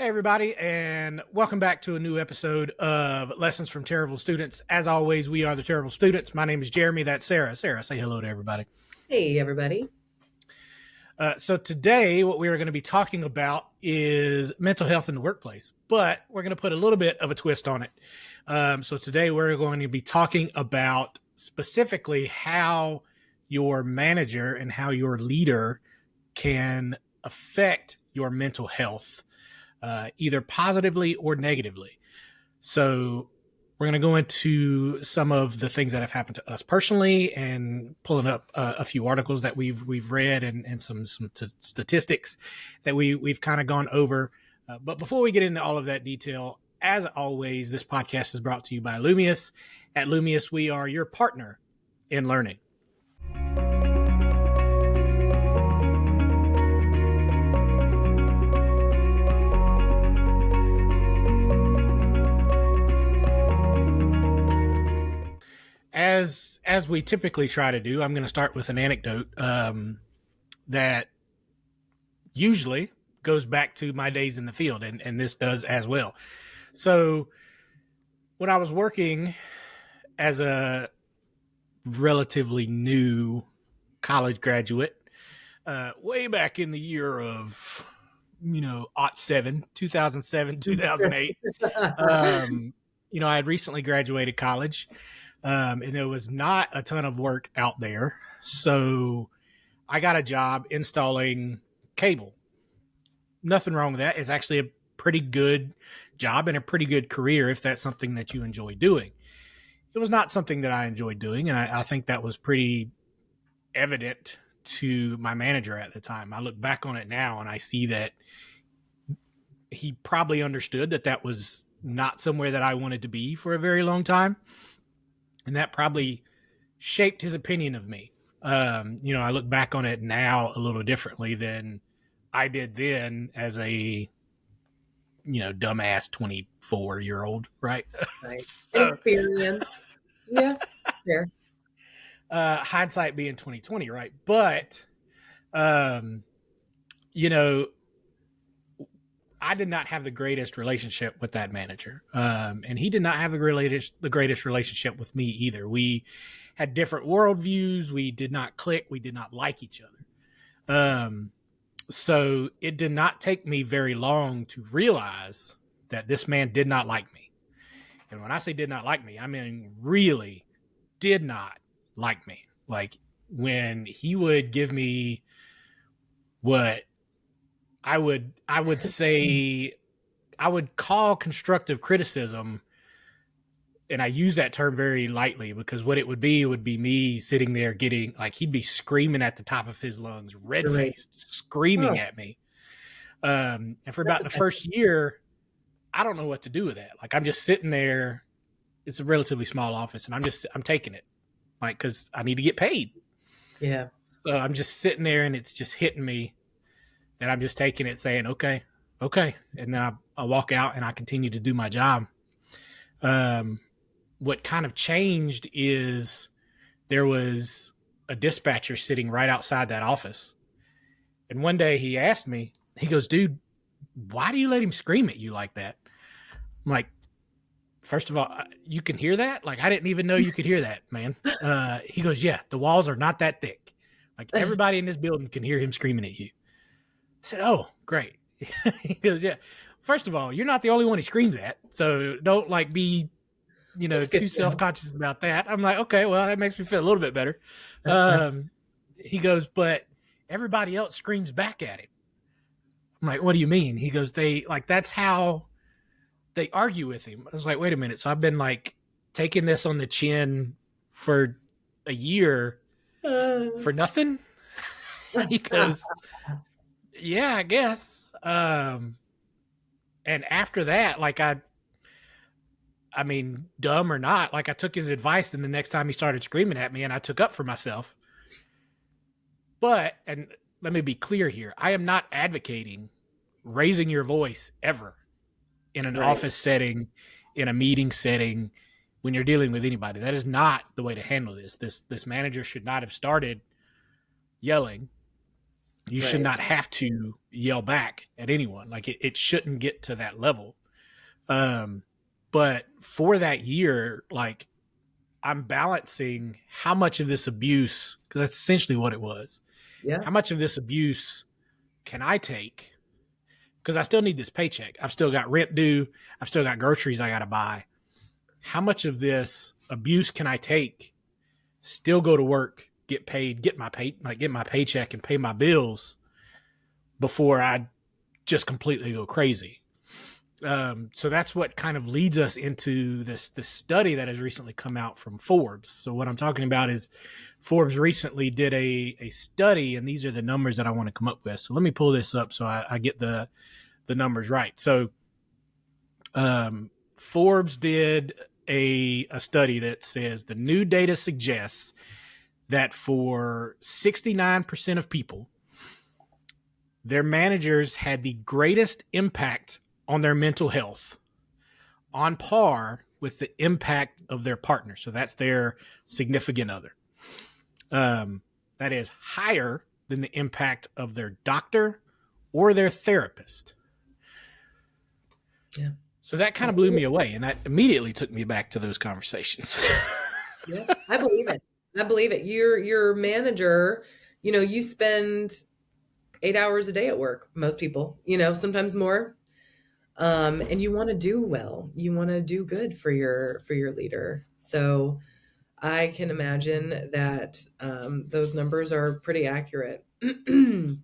Hey, everybody, and welcome back to a new episode of Lessons from Terrible Students. As always, we are the Terrible Students. My name is Jeremy. That's Sarah. Sarah, say hello to everybody. Hey, everybody. So today, what we are going to be talking about is mental health in the workplace, but we're going to put a little bit of a twist on it. So today, we're going to be talking about specifically how your manager and how your leader can affect your mental health. Either positively or negatively. So we're going to go into some of the things that have happened to us personally and pulling up a few articles that we've read and some statistics that we've kind of gone over. But before we get into all of that detail, as always, this podcast is brought to you by Lumius. At Lumius, we are your partner in learning. As we typically try to do, I'm going to start with an anecdote that usually goes back to my days in the field, and this does as well. So when I was working as a relatively new college graduate, way back in the year of, 2007, 2008, I had recently graduated college. And there was not a ton of work out there. So I got a job installing cable. Nothing wrong with that. It's actually a pretty good job and a pretty good career if that's something that you enjoy doing. It was not something that I enjoyed doing, and I think that was pretty evident to my manager at the time. I look back on it now and I see that he probably understood that that was not somewhere that I wanted to be for a very long time. And that probably shaped his opinion of me. I look back on it now a little differently than I did then as a, dumbass 24-year-old, right? Right. Experience. Yeah, fair. Hindsight being 2020, right? But, I did not have the greatest relationship with that manager. And he did not have the greatest relationship with me either. We had different worldviews. We did not click. We did not like each other. So it did not take me very long to realize that this man did not like me. And when I say did not like me, I mean really did not like me. Like when he would give me what I would say I would call constructive criticism, and I use that term very lightly because what it would be me sitting there getting like he'd be screaming at the top of his lungs, red faced, screaming at me. And for about the first year, I don't know what to do with that. Like I'm just sitting there. It's a relatively small office, and I'm taking it, like because I need to get paid. Yeah. So I'm just sitting there, and it's just hitting me. And I'm just taking it saying, okay. And then I walk out and I continue to do my job. What kind of changed is there was a dispatcher sitting right outside that office. And one day he asked me, he goes, dude, why do you let him scream at you like that? I'm like, first of all, you can hear that? Like, I didn't even know you could hear that, man. He goes, yeah, the walls are not that thick. Like everybody in this building can hear him screaming at you. I said, oh, great. He goes, yeah. First of all, you're not the only one he screams at. So don't like be, too self-conscious about that. I'm like, okay, well, that makes me feel a little bit better. He goes, but everybody else screams back at him. I'm like, what do you mean? He goes, that's how they argue with him. I was like, wait a minute. So I've been like taking this on the chin for a year for nothing. He goes, yeah, I guess. And after that, like I mean, dumb or not, like I took his advice, and the next time he started screaming at me, and I took up for myself. But, and let me be clear here, I am not advocating raising your voice ever in an office setting, in a meeting setting, when you're dealing with anybody. That is not the way to handle this. This manager should not have started yelling. You should Right. not have to yell back at anyone. Like it shouldn't get to that level. Um, but for that year, like I'm balancing how much of this abuse, because that's essentially what it was. Yeah. How much of this abuse can I take? Because I still need this paycheck. I've still got rent due. I've still got groceries I got to buy. How much of this abuse can I take? Still go to work, get paid, get my paycheck, and pay my bills before I just completely go crazy. So that's what kind of leads us into this study that has recently come out from Forbes. So what I'm talking about is Forbes recently did a study, and these are the numbers that I want to come up with. So let me pull this up so I get the numbers right. So Forbes did a study that says the new data suggests that for 69% of people, their managers had the greatest impact on their mental health, on par with the impact of their partner. So that's their significant other. That is higher than the impact of their doctor or their therapist. Yeah. So that kind of blew me away, and that immediately took me back to those conversations. Yeah. I believe it. I believe it. Your manager, you spend 8 hours a day at work, most people, sometimes more. And you want to do well. You want to do good for your leader. So I can imagine that those numbers are pretty accurate. And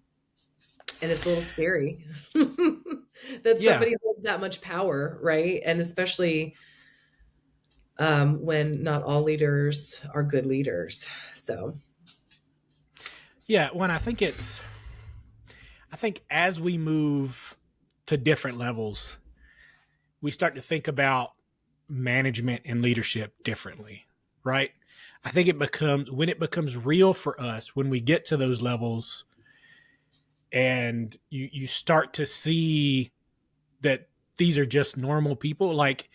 it's a little scary that Yeah. somebody holds that much power, right? And especially when not all leaders are good leaders. So, Yeah. When I think as we move to different levels, we start to think about management and leadership differently, right? I think when it becomes real for us, when we get to those levels and you start to see that these are just normal people. Like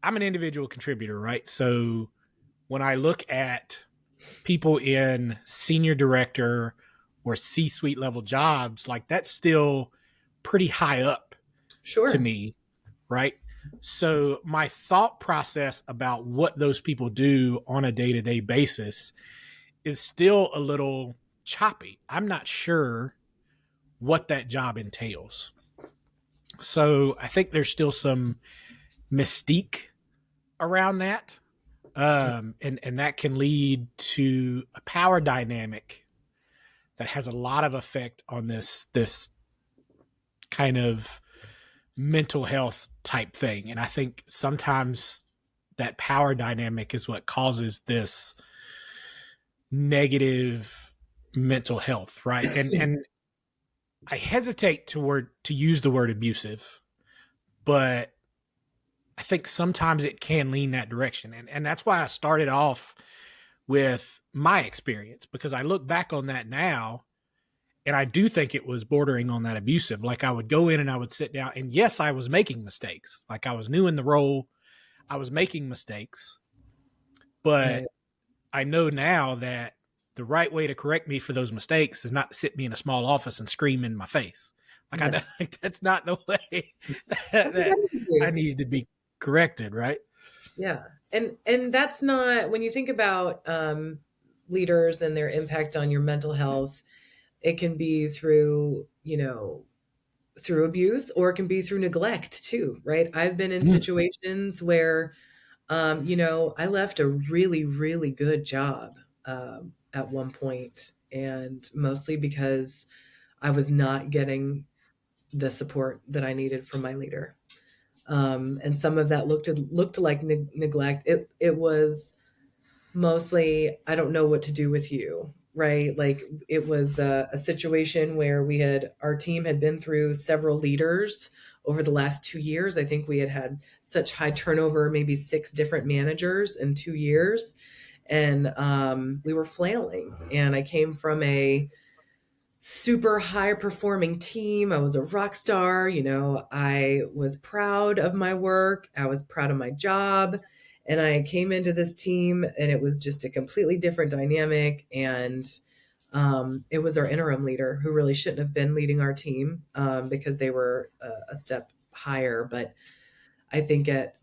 I'm an individual contributor, right? So when I look at people in senior director or C-suite level jobs, like that's still pretty high up sure. to me, right? So my thought process about what those people do on a day-to-day basis is still a little choppy. I'm not sure what that job entails. So I think there's still some mystique around that. And that can lead to a power dynamic that has a lot of effect on this kind of mental health type thing. And I think sometimes that power dynamic is what causes this negative mental health, right? And I hesitate to use the word abusive, but I think sometimes it can lean that direction. And that's why I started off with my experience, because I look back on that now and I do think it was bordering on that abusive. Like I would go in and I would sit down, and yes, I was making mistakes. Like I was new in the role, I was making mistakes, but Right. I know now that the right way to correct me for those mistakes is not to sit me in a small office and scream in my face. Like I No. know like, that's not the way that I needed to be corrected, right? Yeah. And that's not, when you think about leaders and their impact on your mental health, it can be through, through abuse, or it can be through neglect too, right? I've been in situations where I left a really, really good job at one point, and mostly because I was not getting the support that I needed from my leader. And some of that looked like neglect. It was mostly, I don't know what to do with you, right? Like it was a situation where our team had been through several leaders over the last 2 years. I think we had such high turnover, maybe 6 different managers in 2 years. And we were flailing. And I came from a super high performing team. I was a rock star. I was proud of my work. I was proud of my job. And I came into this team and it was just a completely different dynamic. And It was our interim leader who really shouldn't have been leading our team, because they were a step higher. But I think at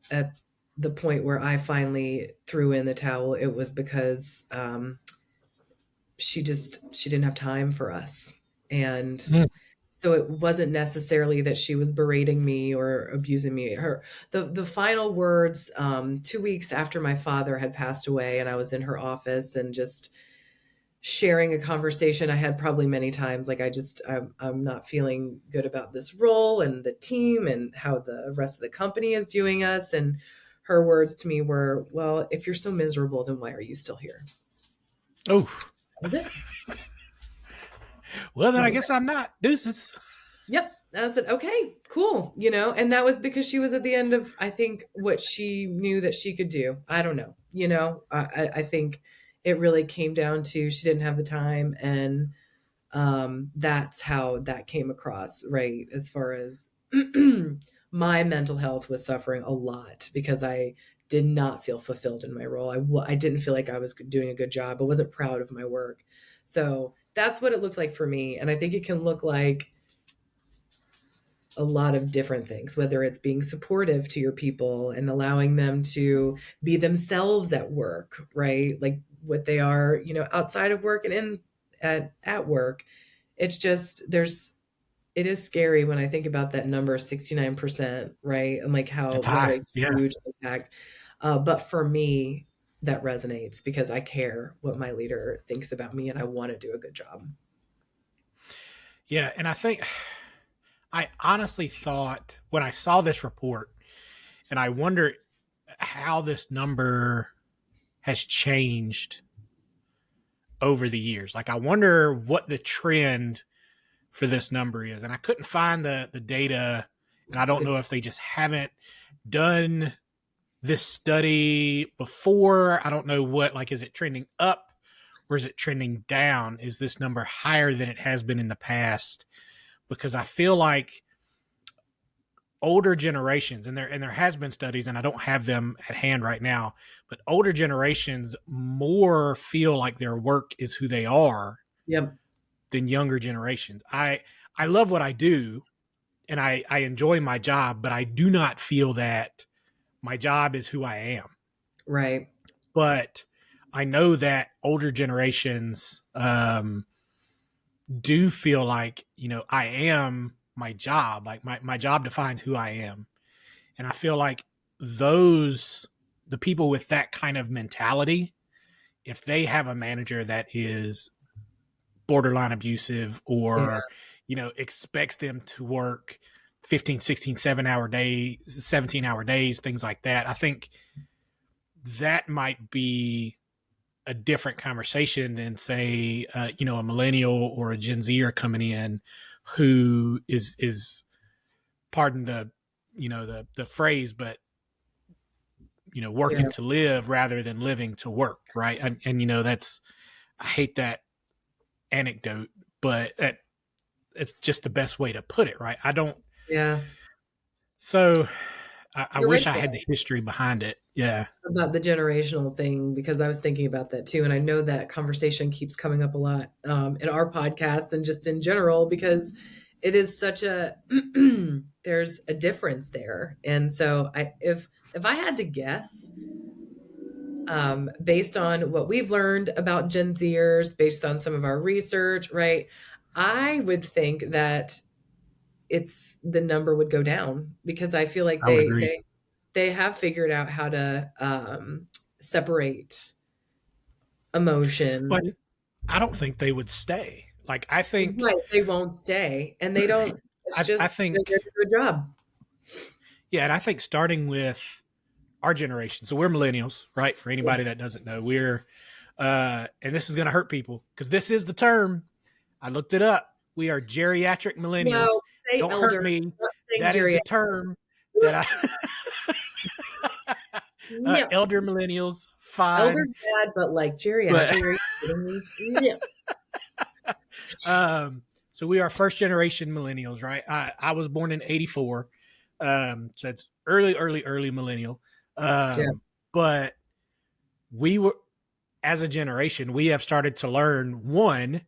the point where I finally threw in the towel, it was because she didn't have time for us. And Mm. so it wasn't necessarily that she was berating me or abusing me. The final words, 2 weeks after my father had passed away, and I was in her office and just sharing a conversation I had probably many times, like, I'm not feeling good about this role and the team and how the rest of the company is viewing us. And her words to me were, well, if you're so miserable, then why are you still here? Oh, That was it. well, then That I was guess I'm not. Deuces. Yep. I said, okay, cool. And that was because she was at the end of, I think, what she knew that she could do. I don't know. I think it really came down to she didn't have the time. And that's how that came across, right? As far as my mental health was suffering a lot because I did not feel fulfilled in my role. I didn't feel like I was doing a good job. I wasn't proud of my work. So that's what it looked like for me. And I think it can look like a lot of different things, whether it's being supportive to your people and allowing them to be themselves at work, right? Like what they are, outside of work and at work. It's just it is scary when I think about that number, 69%, right? And like It's what high. a Yeah. huge impact. But for me, that resonates because I care what my leader thinks about me and I want to do a good job. Yeah. And I honestly thought when I saw this report, and I wonder how this number has changed over the years. Like, I wonder what the trend for this number is. And I couldn't find the data. And I It's a don't good know if they just haven't done this study before. I don't know like, is it trending up or is it trending down? Is this number higher than it has been in the past? Because I feel like older generations, and there has been studies, and I don't have them at hand right now, but older generations more feel like their work is who they are Yep. than younger generations. I love what I do, and I enjoy my job, but I do not feel that my job is who I am. Right. But I know that older generations do feel like, I am my job. Like my job defines who I am. And I feel like the people with that kind of mentality, if they have a manager that is borderline abusive Yeah. or, expects them to work 15, 16, 7-hour days, 17-hour days, things like that, I think that might be a different conversation than say, a millennial or a Gen Z are coming in who is pardon the phrase, but Yeah. working to live rather than living to work, right? And that's, I hate that anecdote, but it's just the best way to put it, right? I don't. Yeah. So I You're right wish I had though, the history behind it. Yeah. about the generational thing because I was thinking about that too, and I know that conversation keeps coming up a lot in our podcast and just in general because it is such a there's a difference there. And so if I had to guess, based on what we've learned about Gen Zers, based on some of our research, right, I would think that it's the number would go down because I feel like I would agree. they have figured out how to separate emotion. But I don't think they would stay. Like, I think, Right, they won't stay, and they don't. It's I just they're think, there to do a job. yeah, and I think starting with our generation. So we're millennials, right? For Yeah. anybody that doesn't know, and this is going to hurt people because this is the term. I looked it up. We are geriatric millennials. No, say Don't hurt elder, me. not saying That is the geriatric. term that Yeah, elder millennials, fine. elder's bad, but like But geriatric, are you kidding me? Yeah. so we are first generation millennials, right? I was born in '84, so it's early millennial. Yeah. But we were, as a generation, we have started to learn one.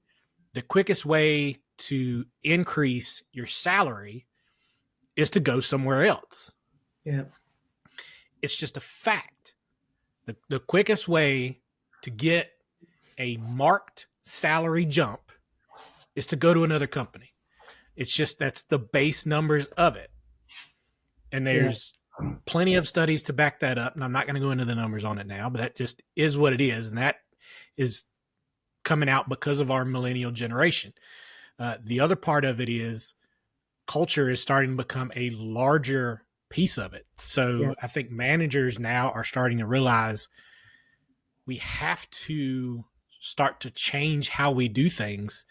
the quickest way to increase your salary is to go somewhere else. Yeah. It's just a fact. The quickest way to get a marked salary jump is to go to another company. It's just, that's the base numbers of it. And there's plenty of studies to back that up. And I'm not going to go into the numbers on it now, but that just is what it is. And that is coming out because of our millennial generation. The other part of it is culture is starting to become a larger piece of it. So I think managers now are starting to realize we have to start to change how we do things,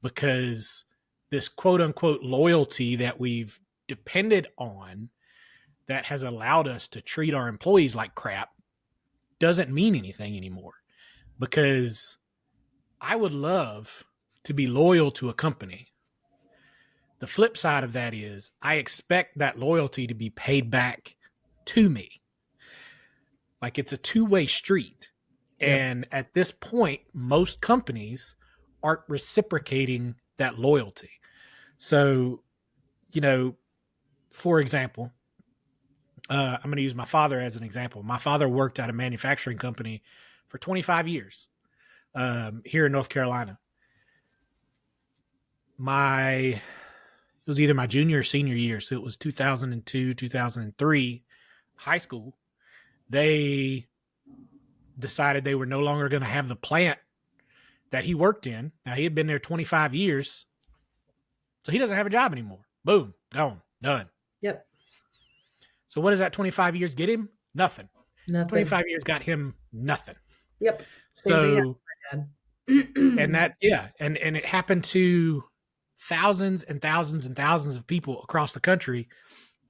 because this quote unquote loyalty that we've depended on that has allowed us to treat our employees like crap doesn't mean anything anymore. Because I would love to be loyal to a company. The flip side of that is I expect that loyalty to be paid back to me. Like, it's a two-way street. And at this point, most companies aren't reciprocating that loyalty. So, you know, for example, I'm going to use my father as an example. My father worked at a manufacturing company for 25 years here in North Carolina. It was either my junior or senior year, so it was 2002, 2003, high school. They decided they were no longer going to have the plant that he worked in. Now, he had been there 25 years, so he doesn't have a job anymore. Boom, gone, done. Yep. So what does that 25 years get him? Nothing. Nothing. 25 years got him nothing. Yep. So, and that, and it happened to thousands and thousands and thousands of people across the country.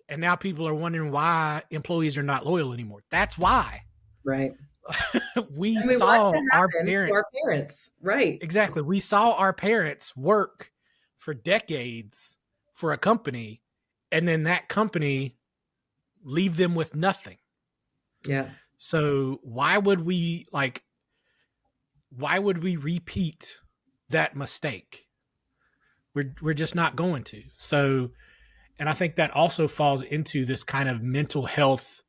And now people are wondering why employees are not loyal anymore. That's why. Right. We saw our parents. Right. Exactly. We saw our parents work for decades for a company, and then that company leave them with nothing. Yeah. So why would we repeat that mistake? We're just not going to. So, and I think that also falls into this kind of mental health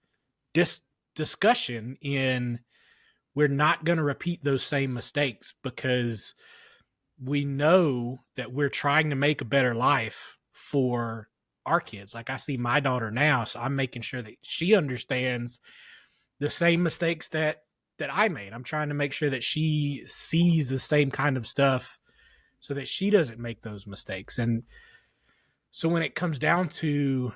discussion in, we're not going to repeat those same mistakes, because we know that we're trying to make a better life for our kids. Like, I see my daughter now, so I'm making sure that she understands the same mistakes that I made. I'm trying to make sure that she sees the same kind of stuff so that she doesn't make those mistakes. And so when it comes down to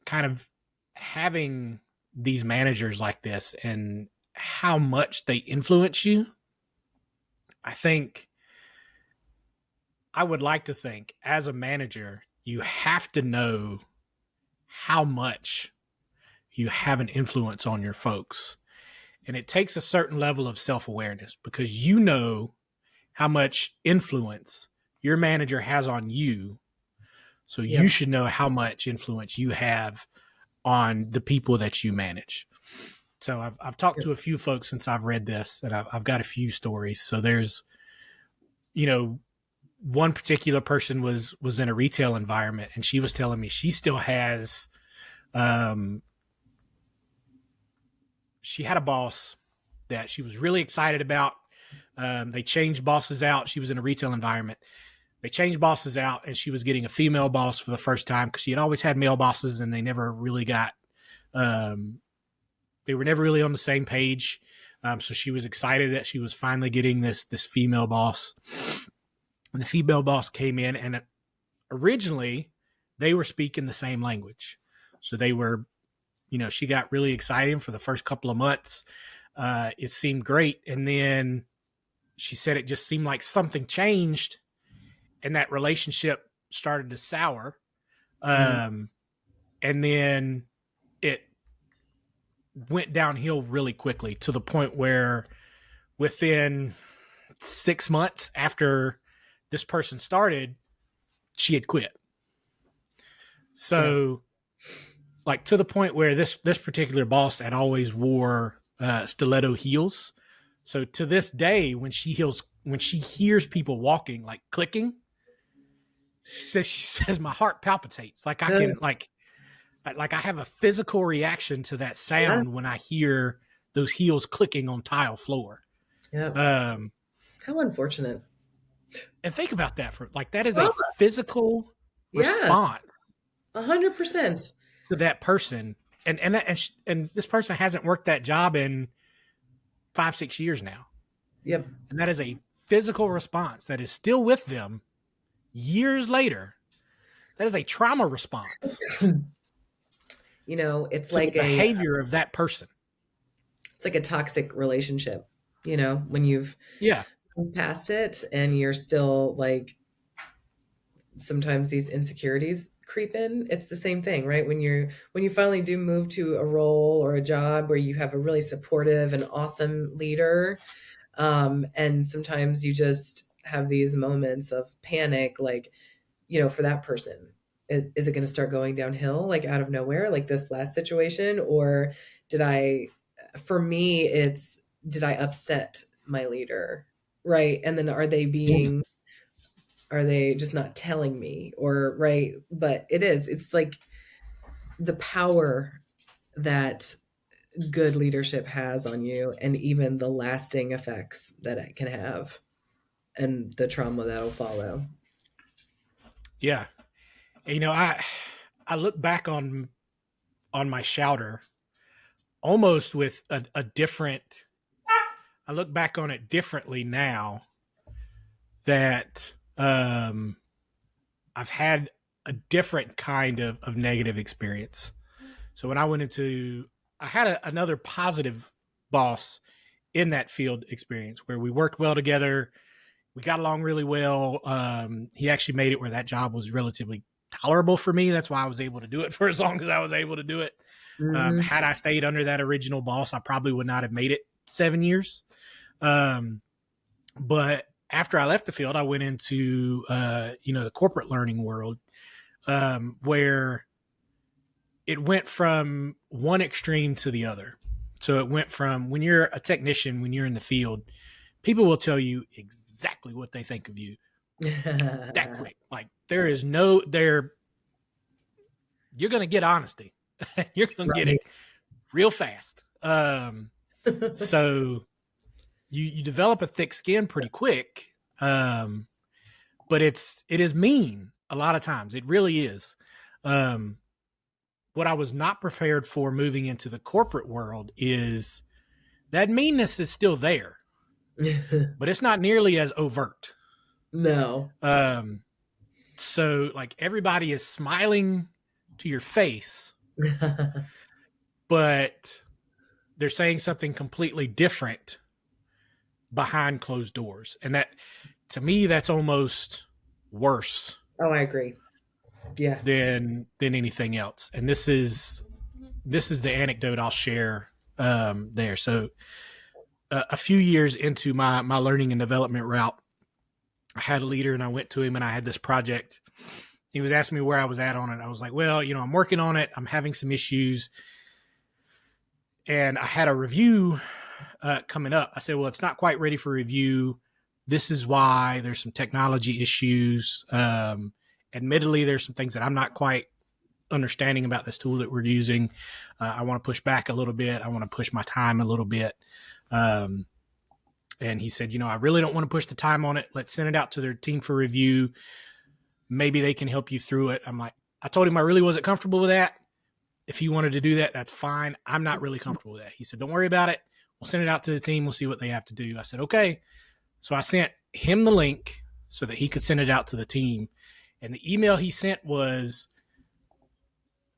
kind of having these managers like this and how much they influence you, I would like to think as a manager, you have to know how much you have an influence on your folks. And it takes a certain level of self-awareness, because you know how much influence your manager has on you. So you should know how much influence you have on the people that you manage. So I've talked to a few folks since I've read this, and I've got a few stories. So there's, one particular person was in a retail environment, and she was telling me she still has, she had a boss that she was really excited about. They changed bosses out. She was in a retail environment. They changed bosses out, and she was getting a female boss for the first time, because she had always had male bosses, and they never really got, they were never really on the same page. So she was excited that she was finally getting this female boss. And the female boss came in, and originally they were speaking the same language. So they were, she got really excited for the first couple of months. It seemed great. And then she said it just seemed like something changed, and that relationship started to sour. And then it went downhill really quickly, to the point where within 6 months after this person started, she had quit. So like, to the point where this particular boss had always wore stiletto heels. So to this day, when she when she hears people walking, like clicking, she says my heart palpitates. Like I can, like I have a physical reaction to that Yeah. sound when I hear those heels clicking on tile floor. Yeah. Um, How unfortunate. and think about that for like that is a Trauma. physical Yeah. response 100%. to that person, and this person hasn't worked that job in 5-6 years now, Yep. and that is a physical response that is still with them years later. That is a trauma response You know, it's to the like a behavior of that person. it's like a toxic relationship, you know, when you've Yeah. moved past it and you're still like sometimes these insecurities creep in. It's the same thing, right? When you finally do move to a role or a job where you have a really supportive and awesome leader, and sometimes you just have these moments of panic, like, you know, for that person, is it going to start going downhill like out of nowhere, like this last situation, or did I? For me, it's did I upset my leader, right? And then are they just not telling me, or right? But it's like the power that good leadership has on you, and even the lasting effects that it can have, and the trauma that'll follow. Yeah. You know, I look back on my shouter almost with a different. I look back on it differently now that I've had a different kind of negative experience. So when I went into, I had another positive boss in that field experience where we worked well together. We got along really well. He actually made it where that job was relatively tolerable for me. That's why I was able to do it for as long as I was able to do it. Hmm. Had I stayed under that original boss, I probably would not have made it 7 years. Um, but after I left the field, I went into the corporate learning world, where it went from one extreme to the other. So it went from when you're a technician, when you're in the field, people will tell you exactly what they think of you that quick. Like there is no there. You're gonna get honesty. You're gonna get Right. it real fast. So you develop a thick skin pretty quick. But it is mean a lot of times. It really is. Um, what I was not prepared for moving into the corporate world is that meanness is still there, but it's not nearly as overt. No. Um, so like everybody is smiling to your face, but they're saying something completely different behind closed doors. And that to me, that's almost worse Oh, I agree. Yeah. than anything else. And this is the anecdote I'll share there. So a few years into my learning and development route, I had a leader and I went to him and I had this project. He was asking me where I was at on it. I was like, well, I'm working on it. I'm having some issues. And I had a review coming up. I said, well, it's not quite ready for review. This is why. There's some technology issues. Admittedly, there's some things that I'm not quite understanding about this tool that we're using. I want to push back a little bit. I want to push my time a little bit. And he said, I really don't want to push the time on it. Let's send it out to their team for review. Maybe they can help you through it. I told him I really wasn't comfortable with that. If he wanted to do that, that's fine. I'm not really comfortable with that. He said, don't worry about it. We'll send it out to the team. We'll see what they have to do. I said, okay. So I sent him the link so that he could send it out to the team. And the email he sent was,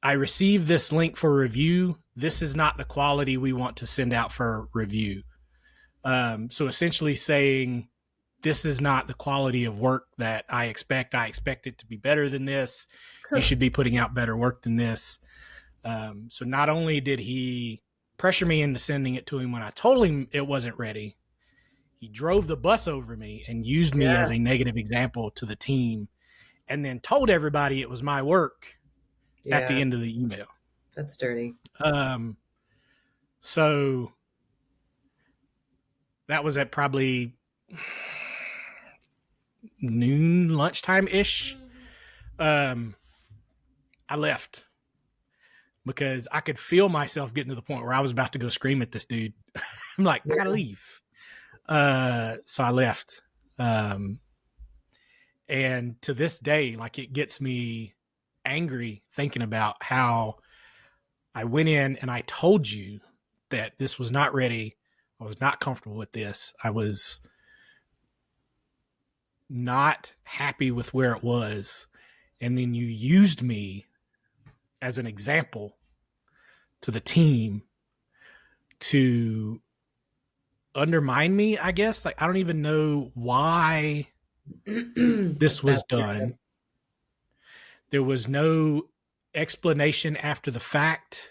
I received this link for review. This is not the quality we want to send out for review. So essentially saying, this is not the quality of work that I expect. I expect it to be better than this. You should be putting out better work than this. So not only did he pressure me into sending it to him when I told him it wasn't ready, he drove the bus over me and used me as a negative example to the team, and then told everybody it was my work at the end of the email. That's dirty. So that was at probably noon, lunchtime ish, I left because I could feel myself getting to the point where I was about to go scream at this dude. I'm like, I gotta leave. So I left. And to this day, like, it gets me angry thinking about how I went in and I told you that this was not ready. I was not comfortable with this. I was not happy with where it was. And then you used me as an example to the team to undermine me, I guess. Like, I don't even know why this was done. There was no explanation after the fact.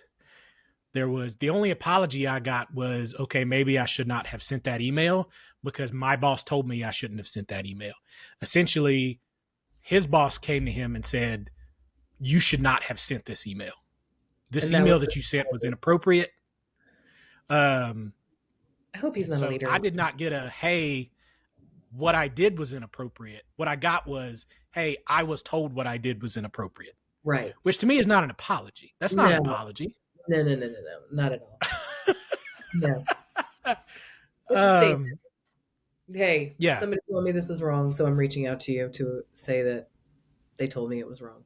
There was, the only apology I got was, okay, maybe I should not have sent that email because my boss told me I shouldn't have sent that email. Essentially, his boss came to him and said, you should not have sent this email. This email that you sent was inappropriate. I hope he's not a leader. I did not get a, hey, what I did was inappropriate. What I got was, hey, I was told what I did was inappropriate. Right. Which to me is not an apology. That's not an apology. No, not at all. No. It's a statement. Hey, somebody told me this was wrong, so I'm reaching out to you to say that they told me it was wrong.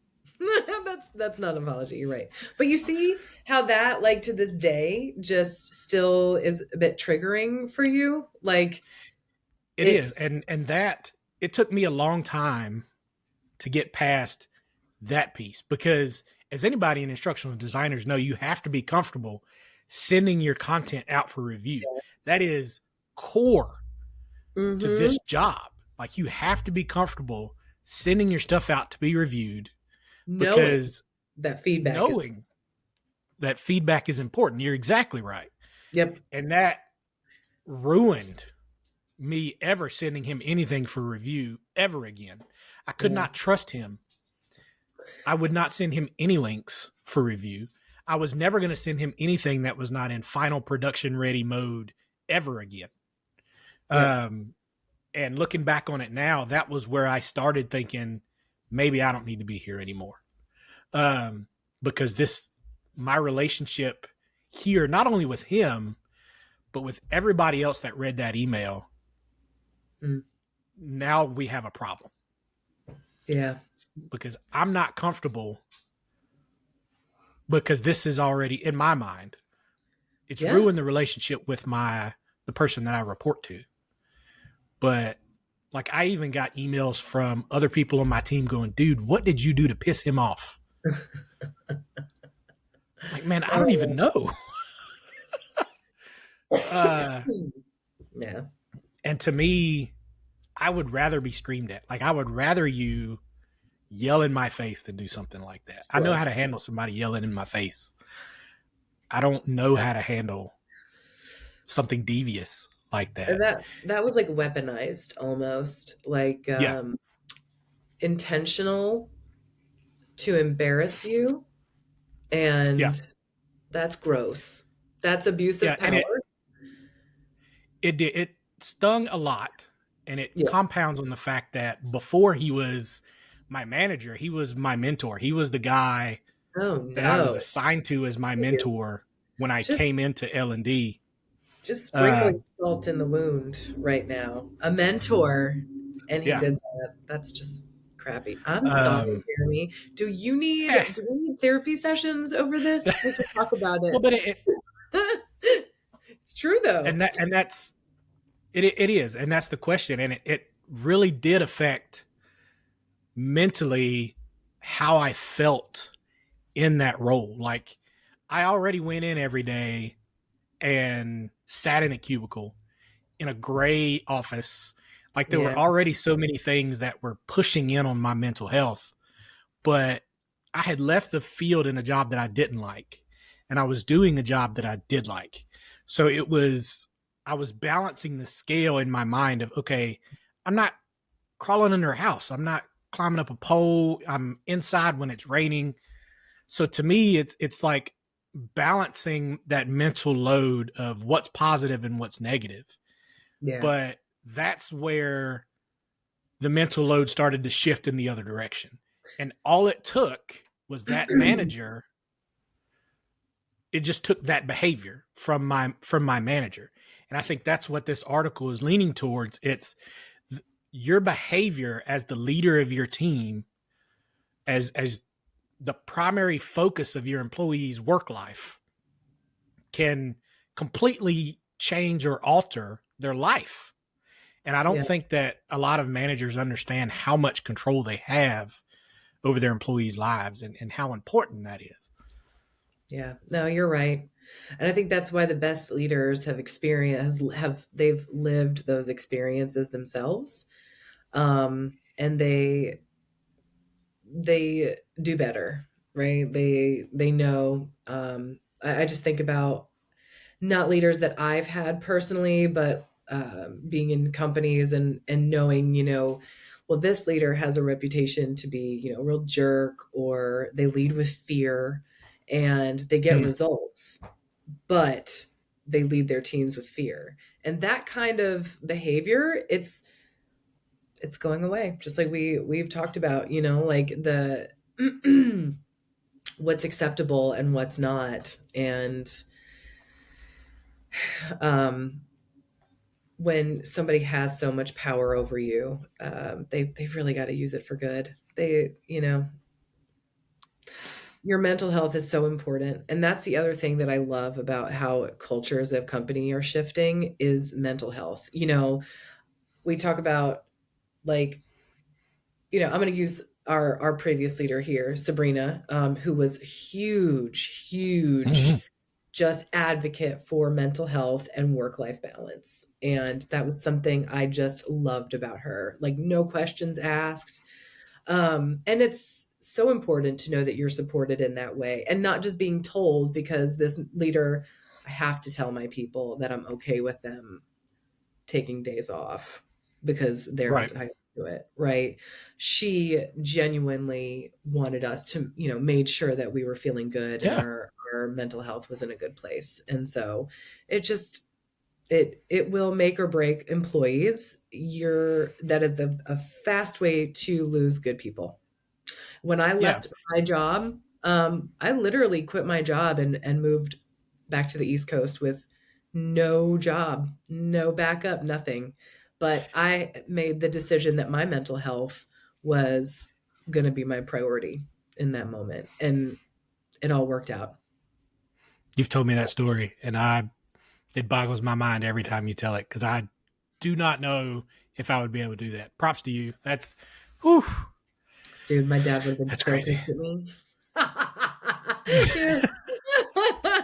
That's not an apology. You're right. But you see how that, like, to this day, just still is a bit triggering for you? Like, it is. And that, it took me a long time to get past that piece, because as anybody in instructional designers know, you have to be comfortable sending your content out for review. Yes. That is core to this job. Like, you have to be comfortable sending your stuff out to be reviewed, because that feedback is important. You're exactly right. Yep. And that ruined me ever sending him anything for review ever again. I could not trust him. I would not send him any links for review. I was never going to send him anything that was not in final production ready mode ever again. Yeah. And looking back on it now, that was where I started thinking, maybe I don't need to be here anymore. Because my relationship here, not only with him, but with everybody else that read that email, now we have a problem. Yeah. Because I'm not comfortable, because this is already, in my mind, it's ruined the relationship with the person that I report to. But, like, I even got emails from other people on my team going, dude, what did you do to piss him off? Like, man, I don't even know. Yeah. And to me, I would rather be screamed at. Like, I would rather you yell in my face than do something like that. I know how to handle somebody yelling in my face. I don't know how to handle something devious like that. That was like weaponized almost, like intentional to embarrass you. And that's gross. That's abuse of power. It stung a lot, and it compounds on the fact that before he was my manager, he was my mentor. He was the guy that I was assigned to as my mentor when I came into L&D. Just sprinkling salt in the wound right now. A mentor, and he did that. That's just crappy. I'm sorry, Jeremy. Do we need therapy sessions over this? We can talk about it. Well, but it's true though. And that's it is. And that's the question. And it really did affect mentally how I felt in that role. Like, I already went in every day and sat in a cubicle in a gray office. Like, there were already so many things that were pushing in on my mental health, but I had left the field in a job that I didn't like, and I was doing a job that I did like. So I was balancing the scale in my mind of, okay, I'm not crawling under a house. I'm not climbing up a pole. I'm inside when it's raining. So to me, it's like balancing that mental load of what's positive and what's negative. Yeah. But that's where the mental load started to shift in the other direction. And all it took was that manager. It just took that behavior from my manager. And I think that's what this article is leaning towards. It's your behavior as the leader of your team, as the primary focus of your employees' work life, can completely change or alter their life. And I don't think that a lot of managers understand how much control they have over their employees' lives and how important that is. Yeah, no, you're right. And I think that's why the best leaders have they've lived those experiences themselves. And they do better, right? They know. I just think about not leaders that I've had personally, but being in companies and knowing, well, this leader has a reputation to be, a real jerk, or they lead with fear and they get results, but they lead their teams with fear. And that kind of behavior, it's going away. Just like we've talked about, like the what's acceptable and what's not. And when somebody has so much power over you, they've really got to use it for good. Your mental health is so important. And that's the other thing that I love about how cultures of company are shifting is mental health. We talk about, like, I'm going to use our previous leader here, Sabrina, who was huge, just advocate for mental health and work-life balance. And that was something I just loved about her. Like, no questions asked. And it's so important to know that you're supported in that way, and not just being told, because this leader, I have to tell my people that I'm okay with them taking days off because they're entitled to it. Right. She genuinely wanted us to, made sure that we were feeling good and our mental health was in a good place. And so it just, it will make or break employees. That is a fast way to lose good people. When I left my job, I literally quit my job and moved back to the East Coast with no job, no backup, nothing. But I made the decision that my mental health was going to be my priority in that moment. And it all worked out. You've told me that story, and it boggles my mind every time you tell it, because I do not know if I would be able to do that. Props to you. That's, whew. Dude, my dad would have been That's so crazy. pissed at me.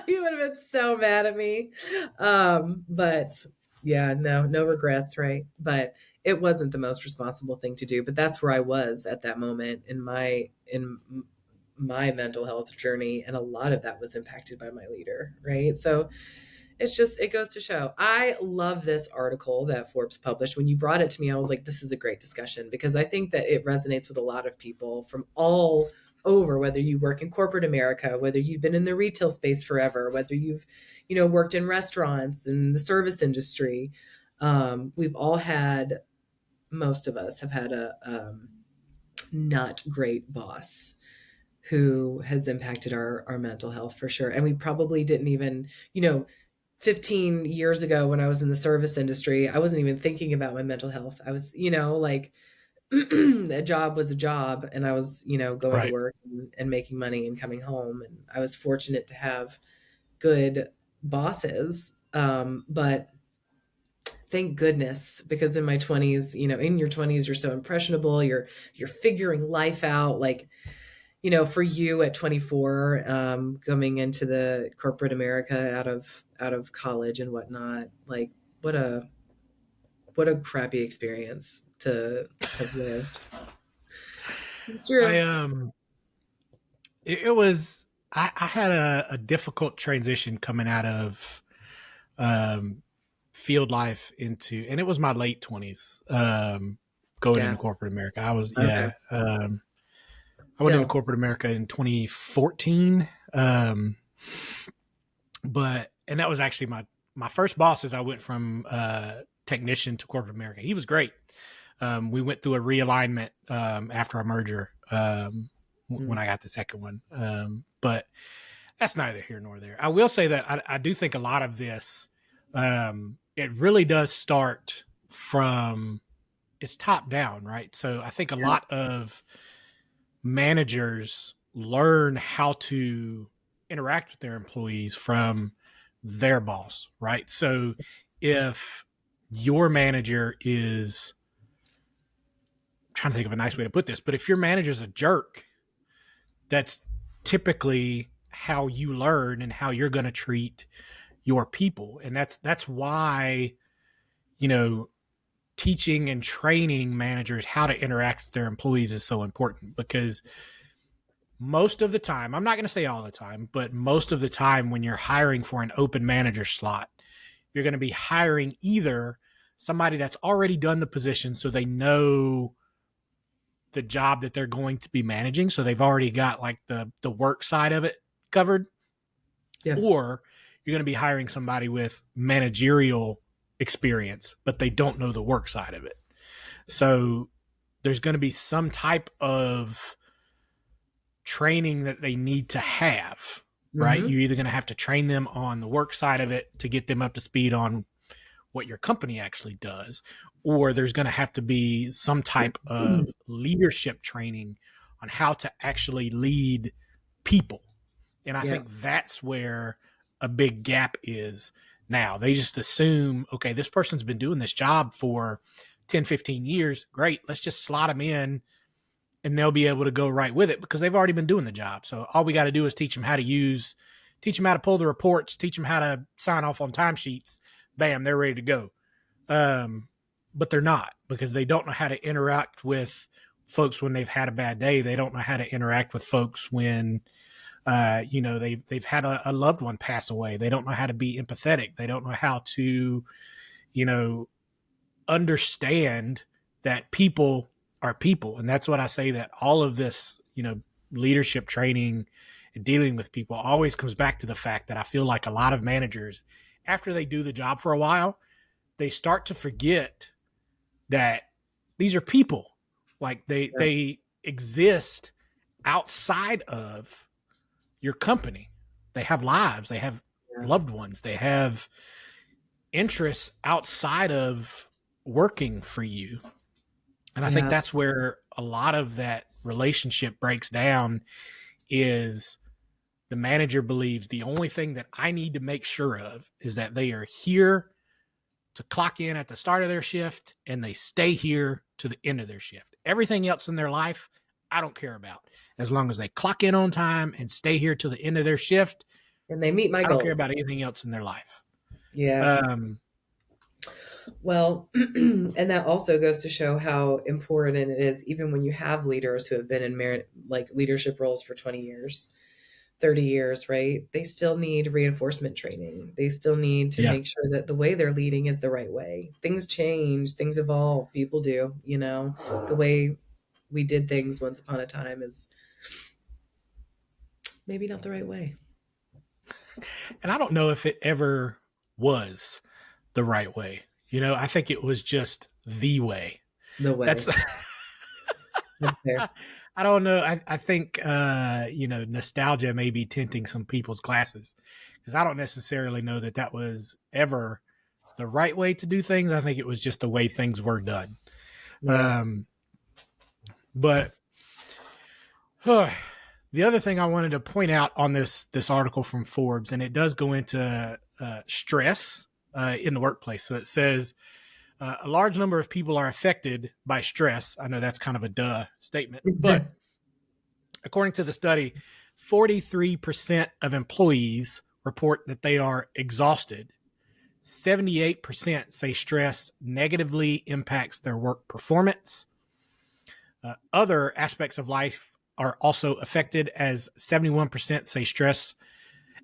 He would have been so mad at me. But yeah, no regrets, right? But it wasn't the most responsible thing to do. But that's where I was at that moment in my mental health journey, and a lot of that was impacted by my leader, right? So it goes to show. I love this article that Forbes published. When you brought it to me, I was like, this is a great discussion, because I think that it resonates with a lot of people from all over, whether you work in corporate America, whether you've been in the retail space forever, whether you've, worked in restaurants and the service industry. Most of us have had a not great boss who has impacted our mental health for sure. And we probably didn't even, 15 years ago when I was in the service industry, I wasn't even thinking about my mental health. I was, like, a job was a job, and I was, going to work and making money and coming home. And I was fortunate to have good bosses. But thank goodness, because in my 20s, in your 20s, you're so impressionable. You're figuring life out. Like, for you at 24, coming into the corporate America out of college and whatnot, like, what a crappy experience to have lived. It's true. I had a difficult transition coming out of field life into, and it was my late 20s, going into corporate America. I was, I went into corporate America in 2014. And that was actually my first boss, as I went from technician to corporate America. He was great. We went through a realignment after our merger when I got the second one. But that's neither here nor there. I will say that I do think a lot of this, it really does start from, it's top down, right? So I think a lot of managers learn how to interact with their employees from their boss, right? So if your manager is, I'm trying to think of a nice way to put this, but if your manager's a jerk, that's typically how you learn and how you're going to treat your people. And that's why, you know, teaching and training managers how to interact with their employees is so important, because most of the time, I'm not going to say all the time, but most of the time when you're hiring for an open manager slot, you're going to be hiring either somebody that's already done the position, so they know the job that they're going to be managing, so they've already got like the work side of it covered, or you're going to be hiring somebody with managerial experience, but they don't know the work side of it. So there's going to be some type of training that they need to have, right? You're either going to have to train them on the work side of it to get them up to speed on what your company actually does, or there's going to have to be some type of leadership training on how to actually lead people. And I think that's where a big gap is now. They just assume, okay, this person's been doing this job for 10, 15 years. Great. Let's just slot them in and they'll be able to go right with it because they've already been doing the job. So all we got to do is teach them how to pull the reports, teach them how to sign off on timesheets. Bam, they're ready to go. But they're not, because they don't know how to interact with folks when they've had a bad day. They don't know how to interact with folks when, they've had a loved one pass away. They don't know how to be empathetic. They don't know how to, understand that people are people. And that's what I say, that all of this, leadership training and dealing with people always comes back to the fact that I feel like a lot of managers, after they do the job for a while, they start to forget that these are people. Like they exist outside of your company. They have lives, they have loved ones, they have interests outside of working for you. And I think that's where a lot of that relationship breaks down, is the manager believes the only thing that I need to make sure of is that they are here to clock in at the start of their shift and they stay here to the end of their shift. Everything else in their life, I don't care about. As long as they clock in on time and stay here till the end of their shift, and they meet my goals. I don't care about anything else in their life. Yeah. Well, and that also goes to show how important it is, even when you have leaders who have been in leadership roles for 20 years, 30 years, right? They still need reinforcement training. They still need to make sure that the way they're leading is the right way. Things change, things evolve, people do, the way we did things once upon a time is maybe not the right way. And I don't know if it ever was the right way. I think it was just the way. The way. That's fair. I don't know. I think, nostalgia may be tinting some people's glasses, because I don't necessarily know that was ever the right way to do things. I think it was just the way things were done. Yeah. But the other thing I wanted to point out on this article from Forbes, and it does go into stress in the workplace. So it says a large number of people are affected by stress. I know that's kind of a duh statement, but according to the study, 43% of employees report that they are exhausted. 78% say stress negatively impacts their work performance. Other aspects of life are also affected, as 71% say stress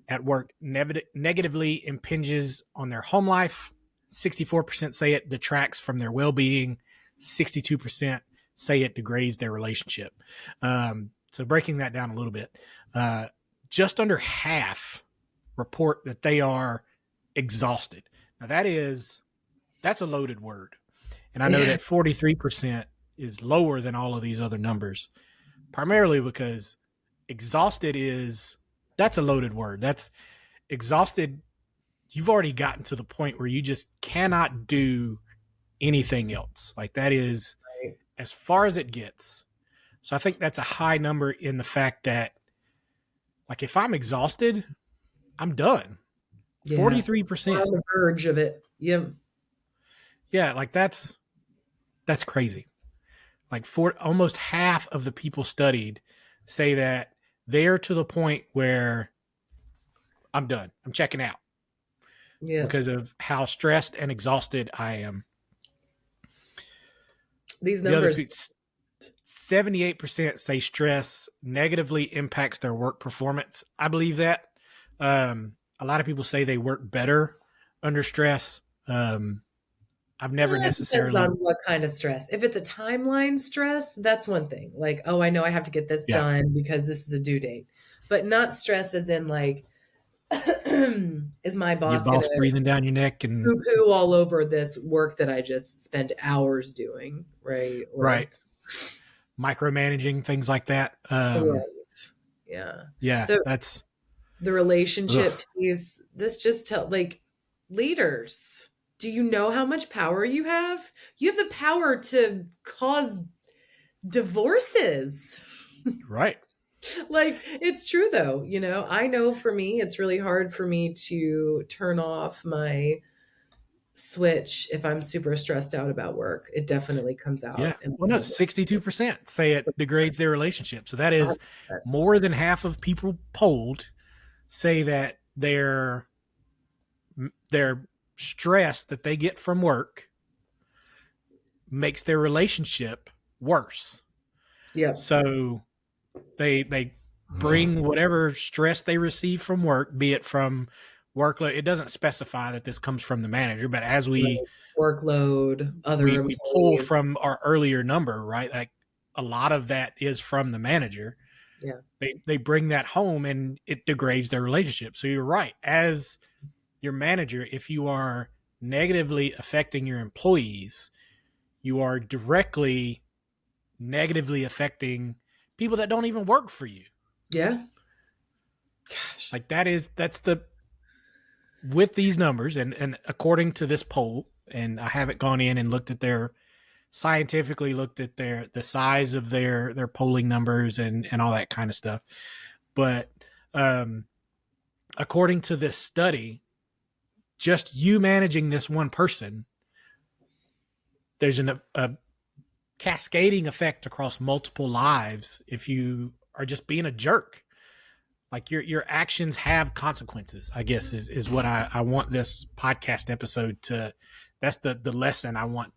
at work negatively impinges on their home life. 64% say it detracts from their well-being. 62% say it degrades their relationship. So breaking that down a little bit, just under half report that they are exhausted. Now that's a loaded word. And I know that 43% is lower than all of these other numbers, primarily because exhausted that's a loaded word. That's exhausted. You've already gotten to the point where you just cannot do anything else. Like that is Right. as far as it gets. So I think that's a high number in the fact that, like, if I'm exhausted, I'm done. Yeah. 43%. On the verge of it. Yep. Yeah, like that's crazy. Like for almost half of the people studied say that they're to the point where I'm done. I'm checking out Yeah. because of how stressed and exhausted I am. These The other numbers. 78% say stress negatively impacts their work performance. I believe that. A lot of people say they work better under stress. I've never It depends necessarily. on what kind of stress. If it's a timeline stress, that's one thing. Like, oh, I know I have to get this Yeah. done because this is a due date. But not stress as in like, is my Your boss boss gonna breathing down your neck and poo-poo all over this work that I just spent hours doing, right? Or right, micromanaging things like that. right. Yeah. Yeah, The that's the relationship ugh. piece, this just tell like leaders. Do you know how much power you have? You have the power to cause divorces. Right. Like it's true though, I know for me it's really hard for me to turn off my switch if I'm super stressed out about work. It definitely comes Yeah. out in Well, my no, whole 62% say it degrades their relationship. So that is 100%. more than half of people polled say that their stress that they get from work makes their relationship worse. Yep. So they bring whatever stress they receive from work, be it from workload. It doesn't specify that this comes from the manager, but as Right. Workload, other we pull employees. from our earlier number, right? Like a lot of that is from the manager. Yeah. They bring that home and it degrades their relationship. So you're right. As your manager, if you are negatively affecting your employees, you are directly negatively affecting people that don't even work for you. Yeah. Gosh. Like that's the with these numbers and according to this poll, and I haven't gone in and looked at their scientifically looked at the size of their polling numbers and all that kind of stuff. But according to this study, just you managing this one person, there's a cascading effect across multiple lives if you are just being a jerk. Like your actions have consequences, I guess is what I want this podcast episode to. That's the lesson I want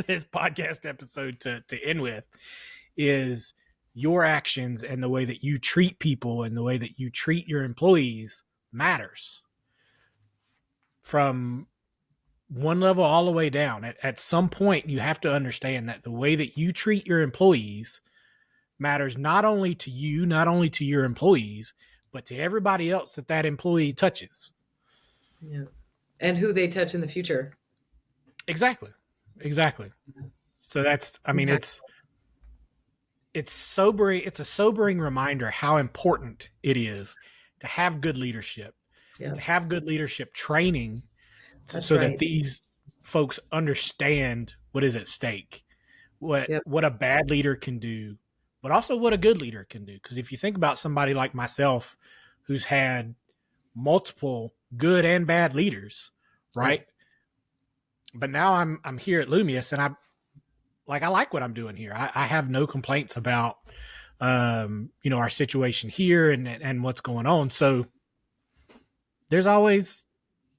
this podcast episode to end with is your actions and the way that you treat people and the way that you treat your employees matters from one level all the way down. At some point, you have to understand that the way that you treat your employees matters not only to you, not only to your employees, but to everybody else that employee touches. Yeah. And who they touch in the future. Exactly. So that's, I mean, it's sobering. It's a sobering reminder how important it is to have good leadership, to have good leadership training so that these folks understand what is at stake, what a bad leader can do, but also what a good leader can do. Because if you think about somebody like myself who's had multiple good and bad leaders, right? Yep. But now I'm here at Lumius and I like what I'm doing here. I have no complaints about our situation here and what's going on. So there's always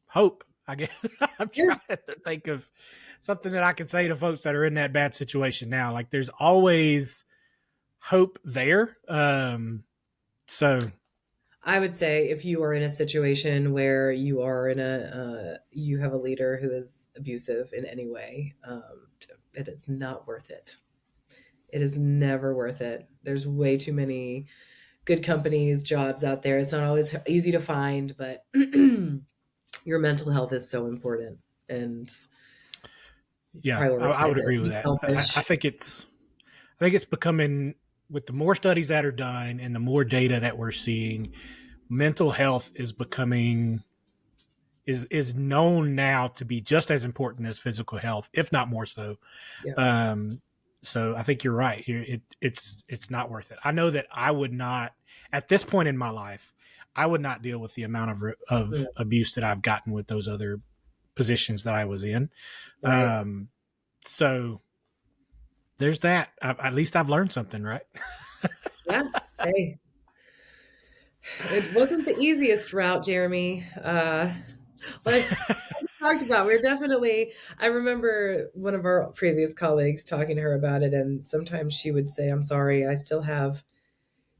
hope, I guess. I'm trying to think of something that I can say to folks that are in that bad situation now. Like there's always hope there. So I would say if you are in a situation where you are in you have a leader who is abusive in any way, it is not worth it. It is never worth it. There's way too many good companies, jobs out there. It's not always easy to find, but your mental health is so important. And Yeah, I prioritize would it, agree with be that. selfish. I think it's becoming, with the more studies that are done and the more data that we're seeing, mental health is becoming is known now to be just as important as physical health, if not more so. Yeah. So I think you're right. It's not worth it. I know that I would not, at this point in my life, I would not deal with the amount of abuse that I've gotten with those other positions that I was in. Right. So there's that. At least I've learned something, right? Yeah. Hey, it wasn't the easiest route, Jeremy. Like we talked about, we're definitely, I remember one of our previous colleagues talking to her about it, and sometimes she would say, I'm sorry, I still have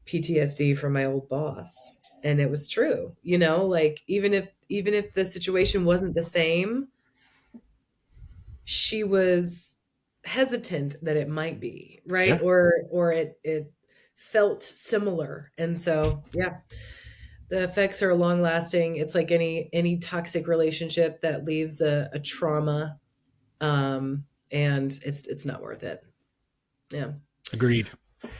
PTSD from my old boss. And it was true, like even if the situation wasn't the same, she was hesitant that it might be, right? Yeah. Or it felt similar. And so, yeah, the effects are long lasting. It's like any toxic relationship that leaves a trauma, and it's not worth it. Yeah. Agreed.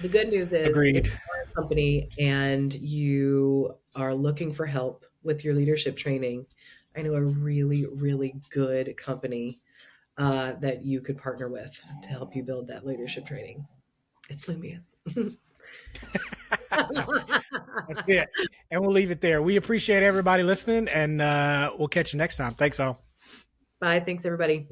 The good news is if Agreed. you're a company and you are looking for help with your leadership training, I know a really, really good company that you could partner with to help you build that leadership training. It's Lumius. That's it. And we'll leave it there. We appreciate everybody listening, and we'll catch you next time. Thanks all. Bye. Thanks, everybody.